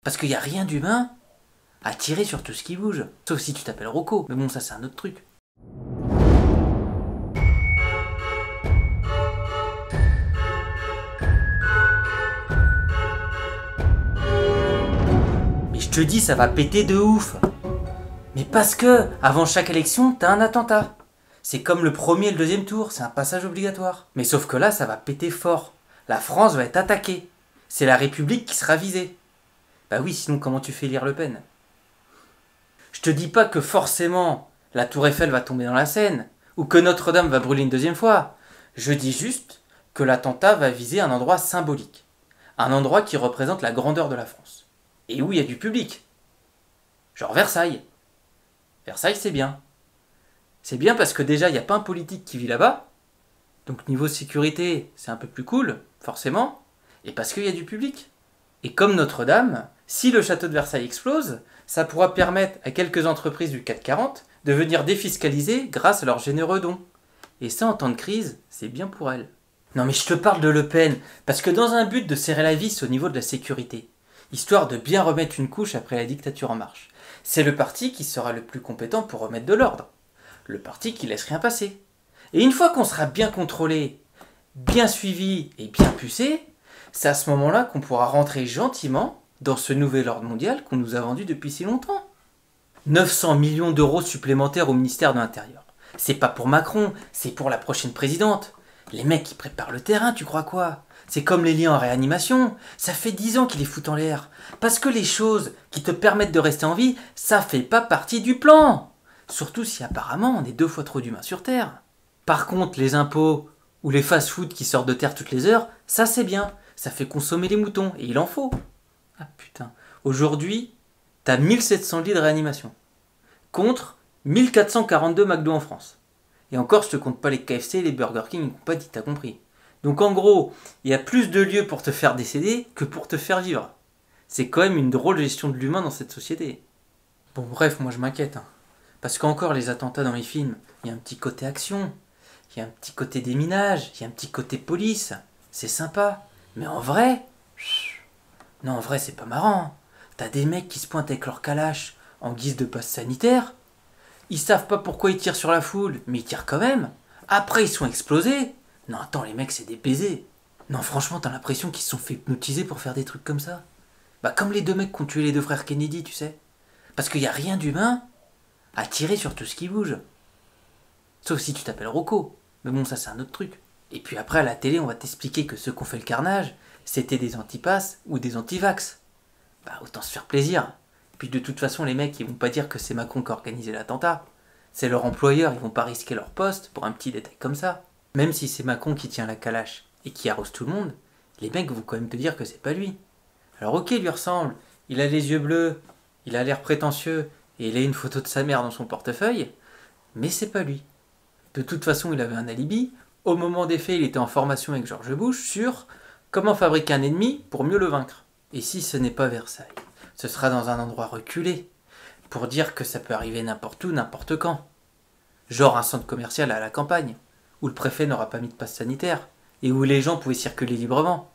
Parce qu'il n'y a rien d'humain à tirer sur tout ce qui bouge. Sauf si tu t'appelles Rocco. Mais bon, ça c'est un autre truc. Mais je te dis, ça va péter de ouf. Mais parce que, avant chaque élection, t'as un attentat. C'est comme le premier et le deuxième tour, c'est un passage obligatoire. Mais sauf que là, ça va péter fort. La France va être attaquée. C'est la République qui sera visée. Bah oui, sinon comment tu fais lire Le Pen? Je te dis pas que forcément la Tour Eiffel va tomber dans la Seine, ou que Notre-Dame va brûler une deuxième fois. Je dis juste que l'attentat va viser un endroit symbolique. Un endroit qui représente la grandeur de la France. Et où il y a du public. Genre Versailles. Versailles, c'est bien. C'est bien parce que déjà, il n'y a pas un politique qui vit là-bas. Donc niveau sécurité, c'est un peu plus cool, forcément. Et parce qu'il y a du public. Et comme Notre-Dame, si le château de Versailles explose, ça pourra permettre à quelques entreprises du CAC 40 de venir défiscaliser grâce à leurs généreux dons. Et ça, en temps de crise, c'est bien pour elles. Non mais je te parle de Le Pen, parce que dans un but de serrer la vis au niveau de la sécurité, histoire de bien remettre une couche après la dictature en marche, c'est le parti qui sera le plus compétent pour remettre de l'ordre. Le parti qui laisse rien passer. Et une fois qu'on sera bien contrôlé, bien suivi et bien pucé, c'est à ce moment-là qu'on pourra rentrer gentiment dans ce nouvel ordre mondial qu'on nous a vendu depuis si longtemps. 900 millions d'euros supplémentaires au ministère de l'Intérieur. C'est pas pour Macron, c'est pour la prochaine présidente. Les mecs qui préparent le terrain, tu crois quoi? C'est comme les liens en réanimation. Ça fait 10 ans qu'ils les foutent en l'air. Parce que les choses qui te permettent de rester en vie, ça fait pas partie du plan. Surtout si apparemment on est 2 fois trop d'humains sur Terre. Par contre, les impôts ou les fast-food qui sortent de terre toutes les heures, ça c'est bien. Ça fait consommer les moutons, et il en faut. Ah putain. Aujourd'hui, t'as 1700 lits de réanimation. Contre 1442 McDo en France. Et encore, je te compte pas les KFC et les Burger King, ils n'ont pas dit, t'as compris. Donc en gros, il y a plus de lieux pour te faire décéder que pour te faire vivre. C'est quand même une drôle de gestion de l'humain dans cette société. Bon bref, moi je m'inquiète. Parce qu'encore les attentats dans les films, il y a un petit côté action, il y a un petit côté déminage, il y a un petit côté police. C'est sympa. Mais en vrai, non en vrai c'est pas marrant. T'as des mecs qui se pointent avec leur calache en guise de passe sanitaire. Ils savent pas pourquoi ils tirent sur la foule, mais ils tirent quand même. Après ils sont explosés. Non attends, les mecs c'est des baisers. Non franchement t'as l'impression qu'ils se sont fait hypnotiser pour faire des trucs comme ça. Bah comme les 2 mecs qui ont tué les 2 frères Kennedy, tu sais. Parce qu'il n'y a rien d'humain à tirer sur tout ce qui bouge. Sauf si tu t'appelles Rocco. Mais bon ça c'est un autre truc. Et puis après à la télé on va t'expliquer que ceux qui ont fait le carnage, c'était des antipasses ou des antivax. Bah autant se faire plaisir. Puis de toute façon les mecs ils vont pas dire que c'est Macron qui a organisé l'attentat. C'est leur employeur, ils vont pas risquer leur poste pour un petit détail comme ça. Même si c'est Macron qui tient la calache et qui arrose tout le monde, les mecs vont quand même te dire que c'est pas lui. Alors ok, il lui ressemble, il a les yeux bleus, il a l'air prétentieux et il a une photo de sa mère dans son portefeuille, mais c'est pas lui. De toute façon il avait un alibi. Au moment des faits, il était en formation avec George Bush sur comment fabriquer un ennemi pour mieux le vaincre. Et si ce n'est pas Versailles, ce sera dans un endroit reculé, pour dire que ça peut arriver n'importe où, n'importe quand. Genre un centre commercial à la campagne, où le préfet n'aura pas mis de passe sanitaire, et où les gens pouvaient circuler librement.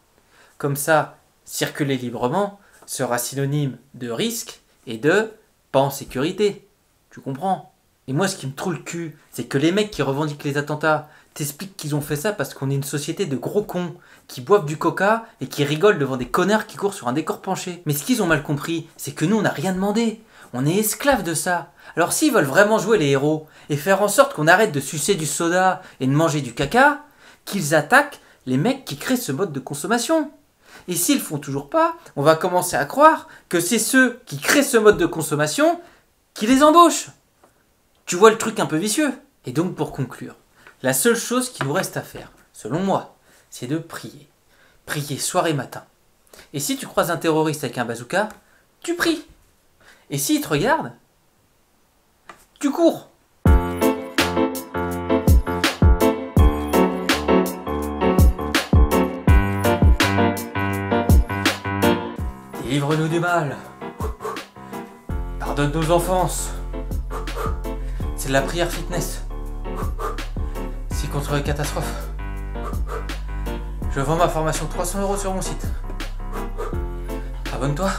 Comme ça, circuler librement sera synonyme de risque et de pas en sécurité. Tu comprends? Et moi, ce qui me trouve le cul, c'est que les mecs qui revendiquent les attentats t'expliquent qu'ils ont fait ça parce qu'on est une société de gros cons qui boivent du coca et qui rigolent devant des connards qui courent sur un décor penché. Mais ce qu'ils ont mal compris, c'est que nous, on n'a rien demandé. On est esclaves de ça. Alors s'ils veulent vraiment jouer les héros et faire en sorte qu'on arrête de sucer du soda et de manger du caca, qu'ils attaquent les mecs qui créent ce mode de consommation. Et s'ils le font toujours pas, on va commencer à croire que c'est ceux qui créent ce mode de consommation qui les embauchent. Tu vois le truc un peu vicieux? Et donc pour conclure, la seule chose qui nous reste à faire, selon moi, c'est de prier. Prier soir et matin. Et si tu croises un terroriste avec un bazooka, tu pries. Et s'il te regarde, tu cours. Délivre-nous du mal. Pardonne nos enfances. C'est de la prière fitness. C'est contre les catastrophes. Je vends ma formation 300 € sur mon site. Abonne-toi.